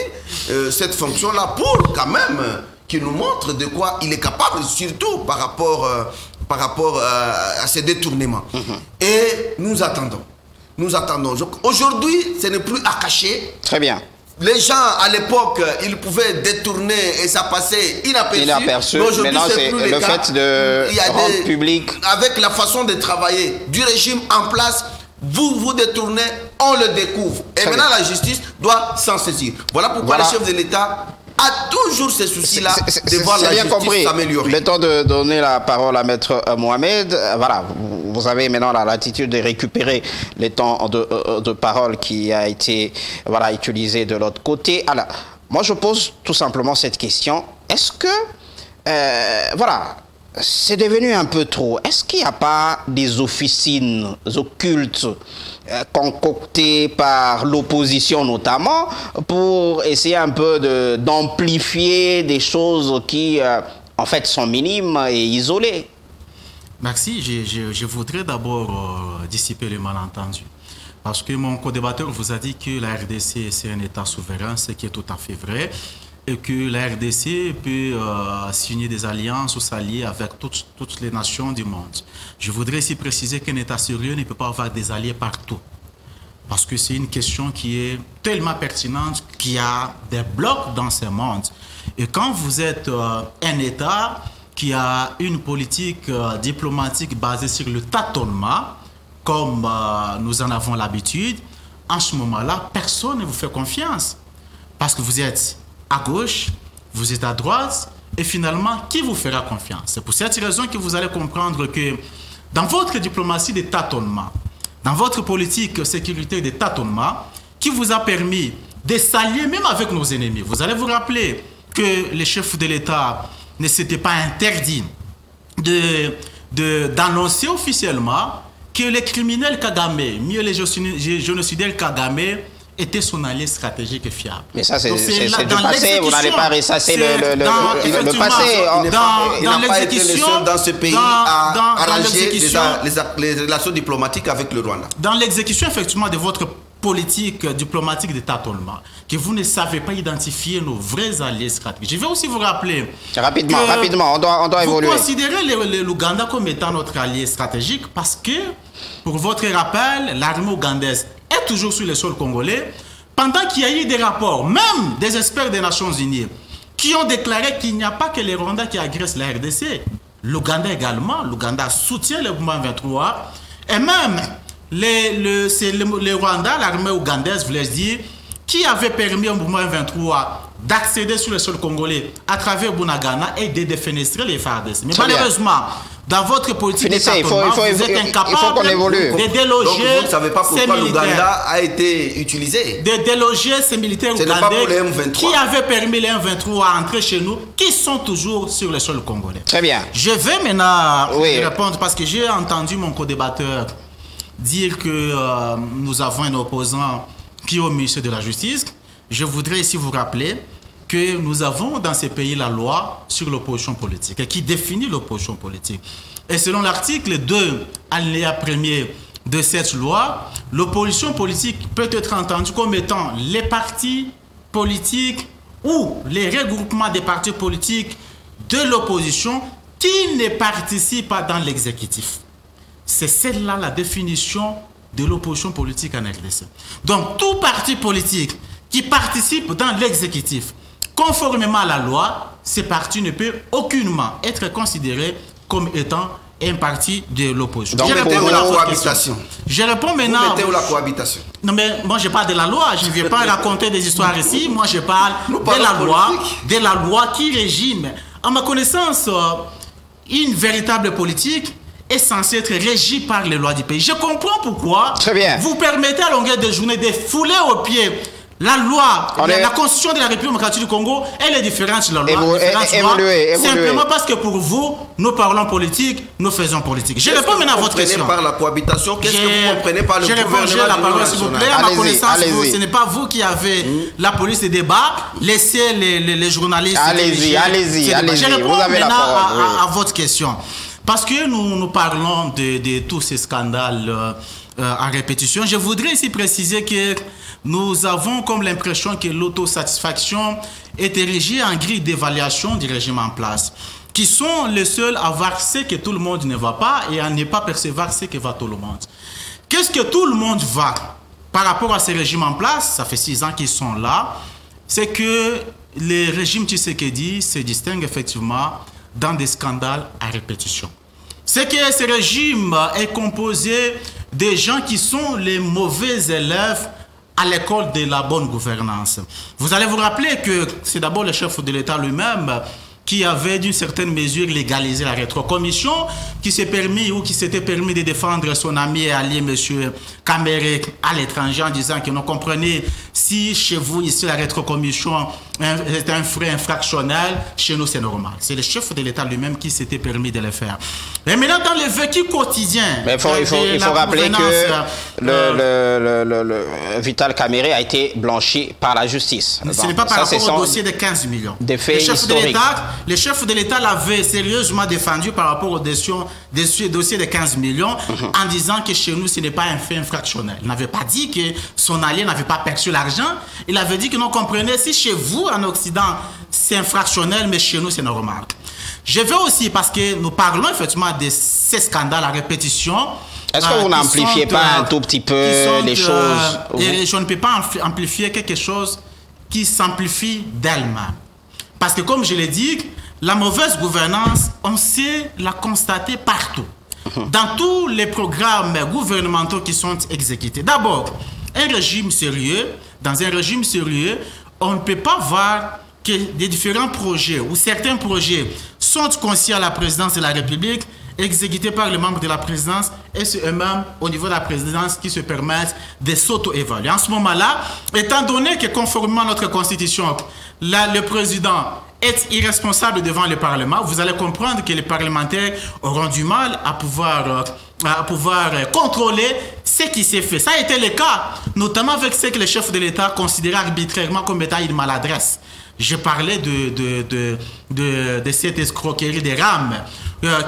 cette fonction-là pour quand même qu'il nous montre de quoi il est capable, surtout par rapport à ces détournements. Et nous attendons. Nous attendons. Aujourd'hui, ce n'est plus à cacher. Très bien. Les gens, à l'époque, ils pouvaient détourner et ça passait inaperçu. Maintenant, c'est le fait de rendre public. Avec la façon de travailler du régime en place, vous détournez, on le découvre. Et maintenant, la justice doit s'en saisir. Voilà pourquoi le chef de l'État a toujours ce souci-là de voir la justice s'améliorer. Le temps de donner la parole à Maître Mohamed. Voilà, vous avez maintenant la latitude de récupérer le temps de parole qui a été utilisé de l'autre côté. Alors, moi je pose tout simplement cette question. Est-ce que voilà, c'est devenu un peu trop. Est-ce qu'il n'y a pas des officines occultes concoctées par l'opposition notamment pour essayer un peu d'amplifier des choses qui en fait sont minimes et isolées? Merci. Je voudrais d'abord dissiper les malentendus. Parce que mon co-débatteur vous a dit que la RDC, c'est un État souverain, ce qui est tout à fait vrai, et que la RDC peut signer des alliances ou s'allier avec toutes les nations du monde. Je voudrais ici préciser qu'un État sérieux ne peut pas avoir des alliés partout. Parce que c'est une question qui est tellement pertinente qu'il y a des blocs dans ce monde. Et quand vous êtes un État qui a une politique diplomatique basée sur le tâtonnement, comme nous en avons l'habitude, en ce moment-là, personne ne vous fait confiance. Parce que vous êtes à gauche, vous êtes à droite, et finalement, qui vous fera confiance? C'est pour cette raison que vous allez comprendre que dans votre diplomatie de tâtonnement, dans votre politique sécurité de tâtonnement, qui vous a permis de s'allier même avec nos ennemis. Vous allez vous rappeler que les chefs de l'État ne s'étaient pas interdits d'annoncer officiellement que les criminels Kagame, mieux les génocidaires Kagame, était son allié stratégique et fiable. Mais ça, c'est du passé, vous n'allez pas ressasser le passé. Il n'a pas été le seul dans ce pays à arranger les relations diplomatiques avec le Rwanda. Dans l'exécution, effectivement, de votre politique diplomatique de tâtonnement, que vous ne savez pas identifier nos vrais alliés stratégiques. Je vais aussi vous rappeler... Rapidement, on doit évoluer. Vous considérez l'Ouganda comme étant notre allié stratégique parce que, pour votre rappel, l'armée ougandaise est toujours sur le sol congolais, pendant qu'il y a eu des rapports, même des experts des Nations Unies, qui ont déclaré qu'il n'y a pas que les Rwandais qui agressent la RDC. L'Ouganda également, l'Ouganda soutient le mouvement 23, et même les Rwandais, l'armée ougandaise, voulait dire, qui avait permis au mouvement 23 d'accéder sur le sol congolais à travers Bunagana et de défenestrer les FARDC. Mais malheureusement, dans votre politique de tâtonnement, vous êtes incapable de déloger. Donc vous ne savez pas pourquoi l'Ouganda a été utilisé. De déloger ces militaires ougandais qui avaient permis les M23 à entrer chez nous, qui sont toujours sur le sol congolais. Très bien. Je vais maintenant répondre parce que j'ai entendu mon co-débatteur dire que nous avons un opposant qui est au ministère de la Justice. Je voudrais ici vous rappeler que nous avons dans ces pays la loi sur l'opposition politique et qui définit l'opposition politique. Et selon l'article 2, alinéa 1er de cette loi, l'opposition politique peut être entendue comme étant les partis politiques ou les regroupements des partis politiques de l'opposition qui ne participent pas dans l'exécutif. C'est celle-là la définition de l'opposition politique en RDC. Donc, tout parti politique qui participe dans l'exécutif, conformément à la loi, ces partis ne peuvent aucunement être considérés comme étant un parti de l'opposition. Donc, mettez-vous la cohabitation. Je réponds maintenant. Vous mettez-vous la cohabitation. Non, mais moi, je parle de la loi. Je ne viens pas raconter des histoires ici. Moi, je parle de la loi qui régit. À ma connaissance, une véritable politique est censée être régie par les lois du pays. Je comprends pourquoi vous permettez à longueur de journée de fouler au pied la loi, la constitution de la République démocratique du Congo, elle est différente de la loi. Simplement parce que pour vous, nous parlons politique, nous faisons politique. Je réponds maintenant à votre question. Par la cohabitation, qu'est-ce que vous comprenez par le gouvernement? Je la parole, s'il vous plaît. À ma connaissance, ce n'est pas vous qui avez la police de débat. Laissez les journalistes. Allez-y. Je réponds maintenant à votre question. Parce que nous parlons de tous ces scandales en répétition, je voudrais ici préciser que nous avons comme l'impression que l'autosatisfaction est érigée en grille d'évaluation du régime en place, qui sont les seuls à voir ce que tout le monde ne va pas et à ne pas percevoir ce que va tout le monde. Qu'est-ce que tout le monde va par rapport à ces régimes en place? Ça fait 6 ans qu'ils sont là. C'est que les régimes Tshisekedi se distinguent effectivement dans des scandales à répétition. C'est que ce régime est composé de gens qui sont les mauvais élèves à l'école de la bonne gouvernance. Vous allez vous rappeler que c'est d'abord le chef de l'État lui-même qui avait d'une certaine mesure légalisé la rétrocommission, qui s'était permis de défendre son ami et allié M. Kamere à l'étranger en disant que non, comprenez, si chez vous ici la rétrocommission un frais infractionnel, chez nous c'est normal. C'est le chef de l'État lui-même qui s'était permis de le faire. Mais maintenant dans le vécu quotidien... Mais il faut rappeler que le Vital Kamerhe a été blanchi par la justice. Ce n'est pas par rapport au dossier de 15 millions. Des faits historiques. Le chef de l'État l'avait sérieusement défendu par rapport au dossier de 15 millions en disant que chez nous ce n'est pas un fait infractionnel. Il n'avait pas dit que son allié n'avait pas perçu l'argent. Il avait dit que non, comprenez, si chez vous en Occident c'est infractionnel, mais chez nous c'est normal. Je veux aussi, parce que nous parlons effectivement de ces scandales à répétition. Est-ce que vous n'amplifiez pas un tout petit peu les choses? Je ne peux pas amplifier quelque chose qui s'amplifie d'elle-même. Parce que comme je l'ai dit, la mauvaise gouvernance, on sait la constater partout. Dans tous les programmes gouvernementaux qui sont exécutés. D'abord, un régime sérieux, dans un régime sérieux, on ne peut pas voir que des différents projets ou certains projets sont confiés à la présidence de la République, exécutés par les membres de la présidence et c'est eux-mêmes au niveau de la présidence qui se permettent de s'auto-évaluer. En ce moment-là, étant donné que conformément à notre constitution, le président est irresponsable devant le Parlement, vous allez comprendre que les parlementaires auront du mal à pouvoir contrôler ce qui s'est fait. Ça a été le cas, notamment avec ce que le chef de l'État considérait arbitrairement comme étant une maladresse. Je parlais de cette escroquerie des rames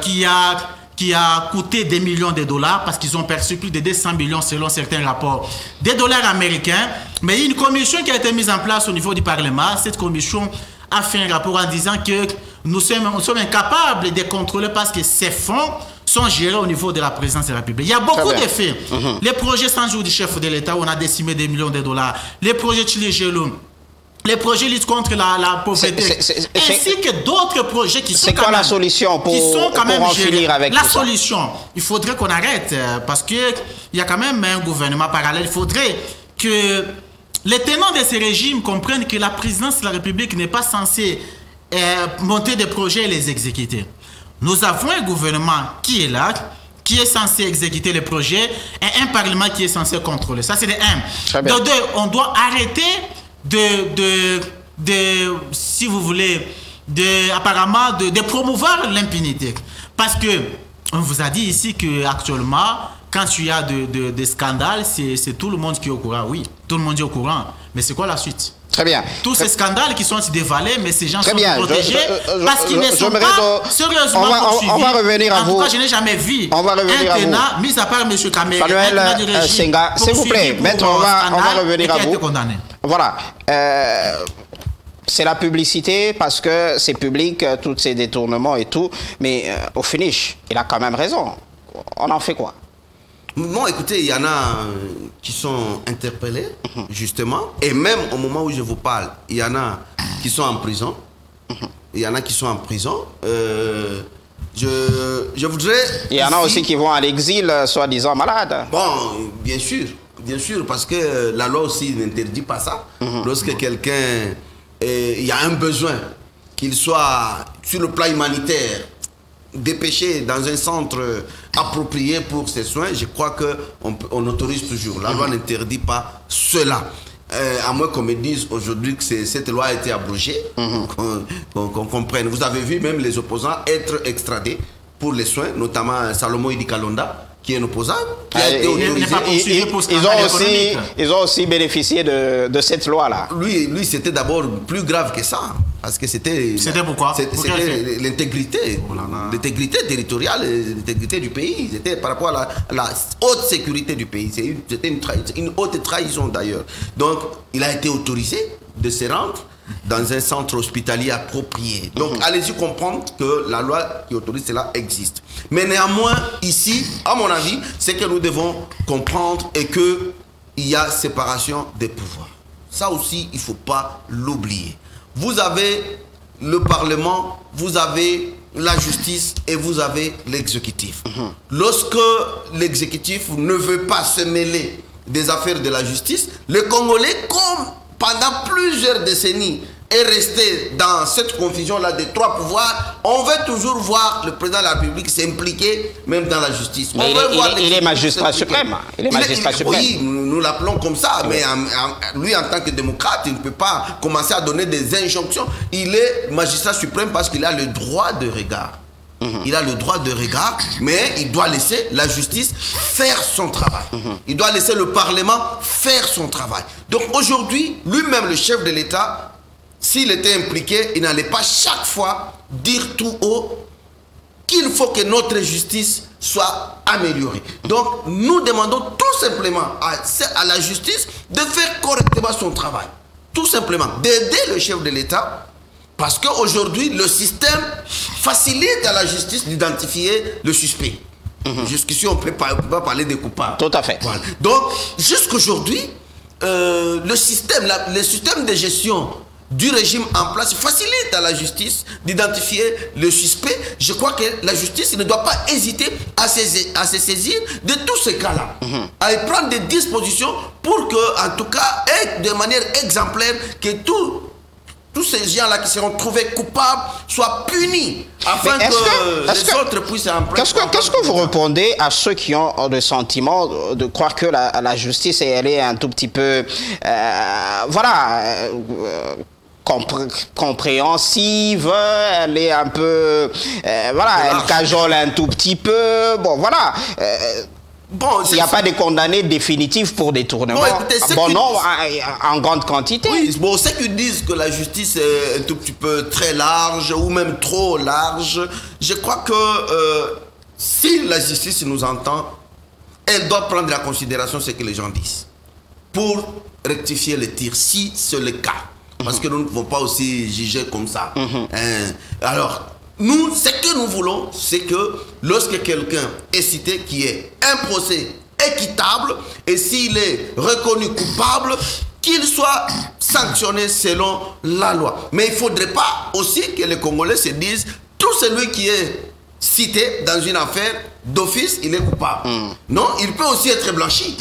qui a coûté des millions de dollars parce qu'ils ont perçu plus de 200 millions selon certains rapports des dollars américains. Mais une commission qui a été mise en place au niveau du Parlement, cette commission a fait un rapport en disant que nous sommes incapables de contrôler parce que ces fonds sont gérés au niveau de la présidence de la République. Il y a beaucoup de faits. Les projets 100 jours du chef de l'État où on a décimé des millions de dollars. Les projets Chili Gelou. Les projets lutte contre la pauvreté, ainsi que d'autres projets qui sont la solution pour en finir avec la solution, il faudrait qu'on arrête parce qu'il y a quand même un gouvernement parallèle. Il faudrait que les tenants de ces régimes comprennent que la présidence de la République n'est pas censée monter des projets et les exécuter. Nous avons un gouvernement qui est là, qui est censé exécuter les projets, et un parlement qui est censé contrôler. Ça, c'est de un. De deux, on doit arrêter si vous voulez, apparemment, de promouvoir l'impunité. Parce que, on vous a dit ici qu'actuellement, quand il y a des scandales, c'est tout le monde qui est au courant. Oui, tout le monde est au courant. Mais c'est quoi la suite? Très bien. Tous ces scandales qui sont dévalés, mais ces gens sont protégés parce qu'ils ne sont pas sérieusement poursuivis. On va revenir à vous. En tout cas, je n'ai jamais vu un tenant, mis à part M. Kamerhe, Fanuel Senga, s'il vous plaît, maître, on va revenir à vous. Voilà. C'est la publicité parce que c'est public, tous ces détournements et tout. Mais au finish, il a quand même raison. On en fait quoi? Bon, écoutez, il y en a qui sont interpellés, justement. Et même au moment où je vous parle, il y en a qui sont en prison. Il y en a qui sont en prison. Je voudrais... Il y en a aussi qui vont à l'exil, soi-disant malades. Bon, bien sûr, parce que la loi aussi n'interdit pas ça. Lorsque quelqu'un... il y a un besoin, qu'il soit sur le plan humanitaire, dépêché dans un centre approprié pour ses soins, je crois qu'on autorise toujours. La loi n'interdit pas cela. À moins qu'on me dise aujourd'hui que cette loi a été abrogée, qu'on comprenne. Vous avez vu même les opposants être extradés pour les soins, notamment Salomon Idi Kalonda, qui est un opposant, qui a été autorisé. Ils ont aussi bénéficié de cette loi-là. Lui c'était d'abord plus grave que ça. Parce que c'était... C'était pourquoi? C'était l'intégrité. L'intégrité territoriale, l'intégrité du pays. C'était par rapport à la haute sécurité du pays. C'était une haute trahison d'ailleurs. Donc, il a été autorisé de se rendre dans un centre hospitalier approprié. Donc, allez-y comprendre que la loi qui autorise cela existe. Mais néanmoins, ici, à mon avis, c'est que nous devons comprendre et qu'il y a séparation des pouvoirs. Ça aussi, il ne faut pas l'oublier. Vous avez le Parlement, vous avez la justice et vous avez l'exécutif. Lorsque l'exécutif ne veut pas se mêler des affaires de la justice, les Congolais, comme pendant plusieurs décennies, est resté dans cette confusion-là des trois pouvoirs, on veut toujours voir le président de la République s'impliquer même dans la justice. Mais il est magistrat suprême. Il est magistrat suprême. Oui, nous l'appelons comme ça, mais lui, en tant que démocrate, il ne peut pas commencer à donner des injonctions. Il est magistrat suprême parce qu'il a le droit de regard. Il a le droit de regard, mais il doit laisser la justice faire son travail. Il doit laisser le Parlement faire son travail. Donc aujourd'hui, lui-même, le chef de l'État, s'il était impliqué, il n'allait pas chaque fois dire tout haut qu'il faut que notre justice soit améliorée. Donc nous demandons tout simplement à la justice de faire correctement son travail. Tout simplement, d'aider le chef de l'État. Parce qu'aujourd'hui, le système facilite à la justice d'identifier le suspect. Jusqu'ici, on ne peut pas parler des coupables. Tout à fait. Voilà. Donc, jusqu'aujourd'hui, le système de gestion du régime en place facilite à la justice d'identifier le suspect. Je crois que la justice ne doit pas hésiter à se saisir de tous ces cas-là. À y prendre des dispositions pour que, en tout cas, et de manière exemplaire, que tous ces gens-là qui seront trouvés coupables soient punis afin que les autres puissent en prendre. Qu'est-ce que vous répondez à ceux qui ont le sentiment de croire que la justice elle est un tout petit peu compréhensive, elle est un peu elle cajole un tout petit peu, bon voilà. Bon, il n'y a pas de condamnés définitifs pour détournement. En grande quantité. Oui, bon, ceux qui disent que la justice est un tout petit peu très large ou même trop large, je crois que si la justice nous entend, elle doit prendre en considération ce que les gens disent pour rectifier le tir, si c'est le cas. Parce que nous ne pouvons pas aussi juger comme ça. Alors, nous, ce que nous voulons, c'est que lorsque quelqu'un est cité, qu'il y ait un procès équitable et s'il est reconnu coupable, qu'il soit sanctionné selon la loi. Mais il ne faudrait pas aussi que les Congolais se disent tout celui qui est cité dans une affaire d'office, il est coupable. Non, il peut aussi être blanchi.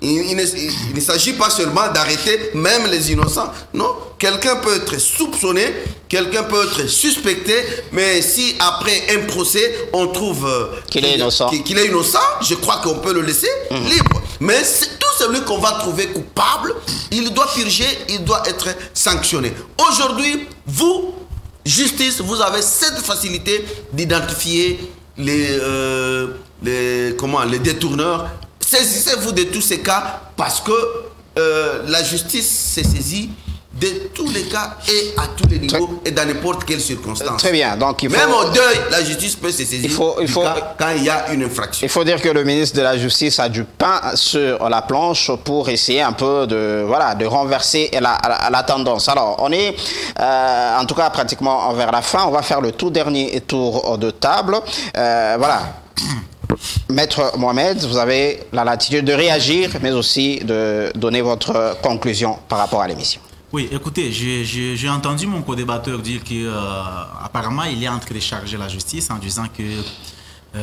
Il ne s'agit pas seulement d'arrêter même les innocents. Non, quelqu'un peut être soupçonné, quelqu'un peut être suspecté, mais si après un procès, on trouve qu'il est innocent, je crois qu'on peut le laisser libre. Mais tout celui qu'on va trouver coupable, il doit purger, il doit être sanctionné. Aujourd'hui, vous, justice, vous avez cette facilité d'identifier les détourneurs. Saisissez-vous de tous ces cas parce que la justice s'est saisie de tous les cas et à tous les niveaux et dans n'importe quelle circonstance. Très bien. Donc même au deuil, la justice peut se saisir quand il y a une infraction. Il faut dire que le ministre de la Justice a du pain sur la planche pour essayer un peu de renverser la tendance. Alors, on est en tout cas pratiquement vers la fin. On va faire le tout dernier tour de table. Maître Mohamed, vous avez la latitude de réagir, mais aussi de donner votre conclusion par rapport à l'émission. Oui, écoutez, j'ai entendu mon co-débatteur dire qu'apparemment, il est en train de charger la justice en disant que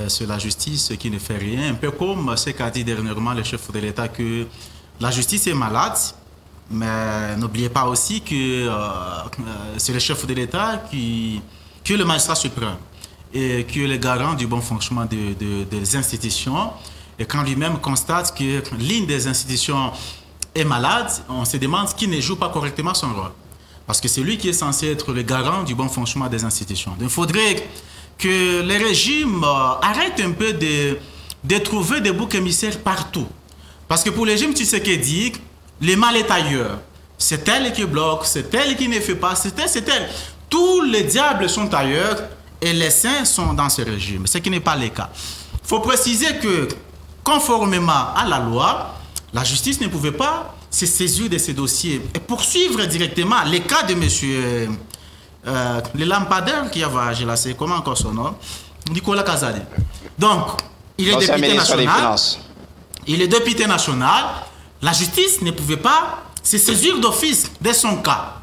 c'est la justice qui ne fait rien. Un peu comme ce qu'a dit dernièrement le chef de l'État, que la justice est malade. Mais n'oubliez pas aussi que c'est le chef de l'État qui est le magistrat suprême et qui est le garant du bon fonctionnement des institutions. Et quand lui-même constate que l'une des institutions est malade, on se demande qui ne joue pas correctement son rôle. Parce que c'est lui qui est censé être le garant du bon fonctionnement des institutions. Donc, il faudrait que les régimes arrêtent un peu de trouver des boucs émissaires partout. Parce que pour les régimes, tu sais qu'elle dit, le mal est ailleurs. C'est elle qui bloque, c'est elle qui ne fait pas, c'est elle. Tous les diables sont ailleurs et les saints sont dans ce régime, ce qui n'est pas le cas. Il faut préciser que, conformément à la loi, la justice ne pouvait pas se saisir de ces dossiers et poursuivre directement les cas de monsieur le lampadaire qui avait, je ne sais comment encore son nom, Nicolas Kazadi. Donc, il est député national. Il est député national. La justice ne pouvait pas se saisir d'office de son cas.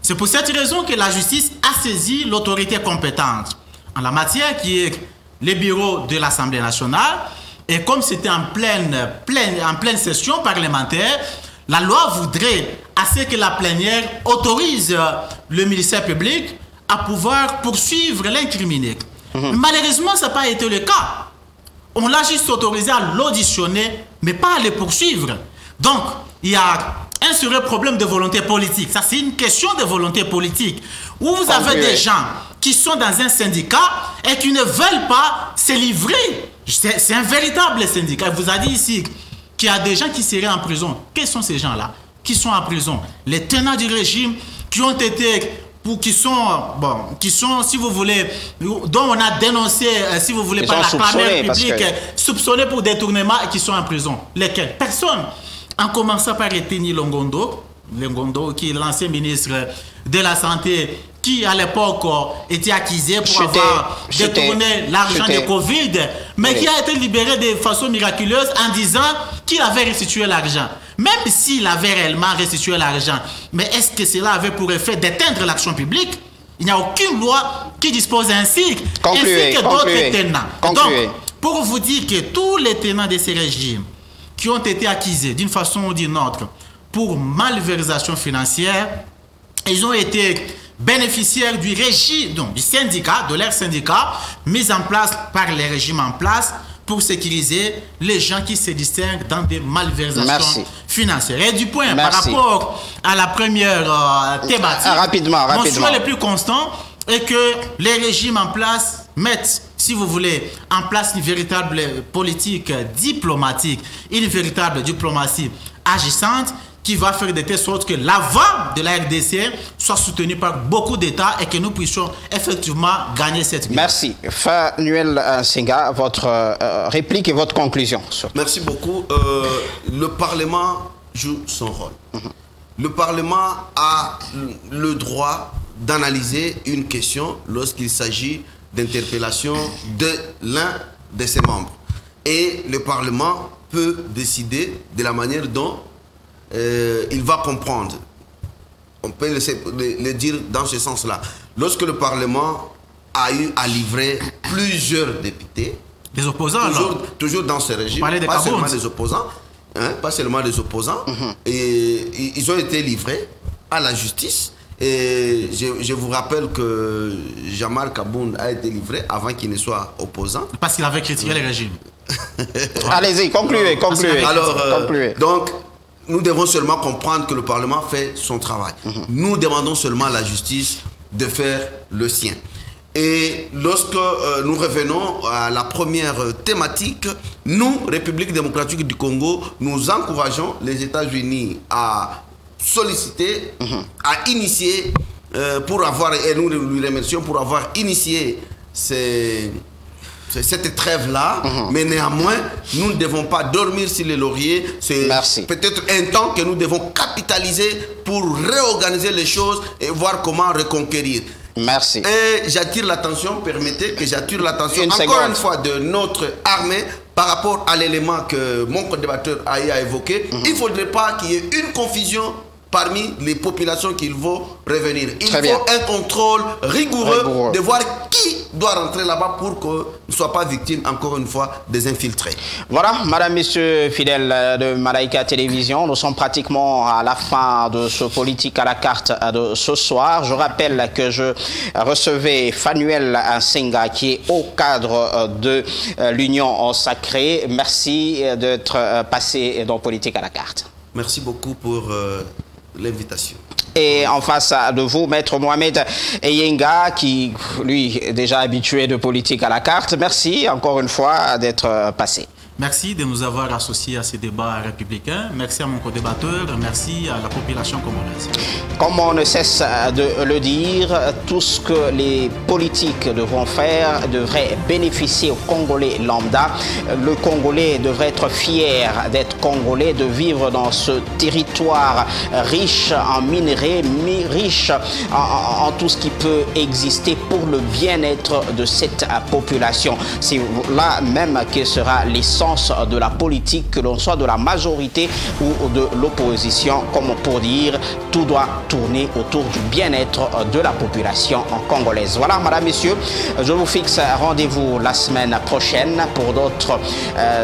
C'est pour cette raison que la justice a saisi l'autorité compétente en la matière, qui est le bureau de l'Assemblée nationale. Et comme c'était en pleine session parlementaire, la loi voudrait à ce que la plénière autorise le ministère public à pouvoir poursuivre l'incriminé. Malheureusement, ça n'a pas été le cas. On l'a juste autorisé à l'auditionner, mais pas à le poursuivre. Donc, il y a un sérieux problème de volonté politique. Ça, c'est une question de volonté politique. Où vous avez des gens qui sont dans un syndicat et qui ne veulent pas se livrer. C'est un véritable syndicat. Il vous a dit ici qu'il y a des gens qui seraient en prison. Quels sont ces gens-là qui sont en prison? Les tenants du régime qui ont été... qui sont, si vous voulez, dont on a dénoncé, si vous voulez, par la clameur publique, soupçonnés pour détournement et qui sont en prison. Lesquels? Personne. En commençant par Eteni Longondo, qui est l'ancien ministre de la Santé, qui à l'époque était accusé pour avoir détourné l'argent de Covid, mais qui a été libéré de façon miraculeuse en disant qu'il avait restitué l'argent. Même s'il avait réellement restitué l'argent, mais est-ce que cela avait pour effet d'éteindre l'action publique? Il n'y a aucune loi qui dispose ainsi que d'autres tenants. Donc, pour vous dire que tous les tenants de ces régimes qui ont été accusés d'une façon ou d'une autre pour malversation financière, ils ont été bénéficiaires du régime, donc du syndicat, de leur syndicat, mis en place par les régimes en place pour sécuriser les gens qui se distinguent dans des malversations financières. Et du point, par rapport à la première thématique, mon souhait le plus constant est que les régimes en place mettent, si vous voulez, en place une véritable politique diplomatique, une véritable diplomatie agissante qui va faire de telle sorte que la voix de la RDC soit soutenue par beaucoup d'États et que nous puissions effectivement gagner cette guerre. Merci. Fanuel Nsenga, votre réplique et votre conclusion. Merci beaucoup. Le Parlement joue son rôle. Le Parlement a le droit d'analyser une question lorsqu'il s'agit d'interpellation de l'un de ses membres. Et le Parlement peut décider de la manière dont il va comprendre. On peut le dire dans ce sens-là. Lorsque le Parlement a eu à livrer plusieurs députés, des opposants, toujours dans ce régime, pas seulement des opposants, pas seulement des opposants, et ils ont été livrés à la justice. Et je vous rappelle que Jean-Marc Aboun a été livré avant qu'il ne soit opposant. Parce qu'il avait critiqué le régime. Allez-y, concluez. Alors, donc, nous devons seulement comprendre que le Parlement fait son travail. Nous demandons seulement à la justice de faire le sien. Et lorsque nous revenons à la première thématique, nous, République démocratique du Congo, nous encourageons les États-Unis à solliciter, à initier, pour avoir, et nous lui remercions pour avoir initié cette trêve-là, mais néanmoins, nous ne devons pas dormir sur les lauriers. C'est peut-être un temps que nous devons capitaliser pour réorganiser les choses et voir comment reconquérir. Merci. Et j'attire l'attention, permettez que j'attire l'attention encore une fois de notre armée par rapport à l'élément que mon co-débatteur a évoqué. Il ne faudrait pas qu'il y ait une confusion parmi les populations qu'il faut prévenir. Il faut un contrôle rigoureux de voir qui doit rentrer là-bas pour qu'on ne soit pas victime, encore une fois, des infiltrés. Voilà, madame, monsieur, fidèles de Malaika Télévision, nous sommes pratiquement à la fin de ce politique à la carte de ce soir. Je rappelle que je recevais Fanuel Nsenga, qui est au cadre de l'Union sacrée. Merci d'être passé dans politique à la carte. Merci beaucoup pour l'invitation. Et en face de vous, Maître Mohamed Eyenga, qui, lui, est déjà habitué de politique à la carte. Merci encore une fois d'être passé. Merci de nous avoir associés à ce débat républicain. Merci à mon co-débatteur. Merci à la population congolaise. Comme on ne cesse de le dire, tout ce que les politiques devront faire devrait bénéficier aux Congolais lambda. Le Congolais devrait être fier d'être Congolais, de vivre dans ce territoire riche en minerais, riche en tout ce qui peut exister pour le bien-être de cette population. C'est là même que sera l'essence sens de la politique, que l'on soit de la majorité ou de l'opposition, comme pour dire, tout doit tourner autour du bien-être de la population congolaise. Voilà, madame, messieurs, je vous fixe rendez-vous la semaine prochaine pour d'autres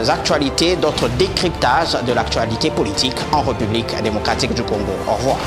actualités, d'autres décryptages de l'actualité politique en République démocratique du Congo. Au revoir.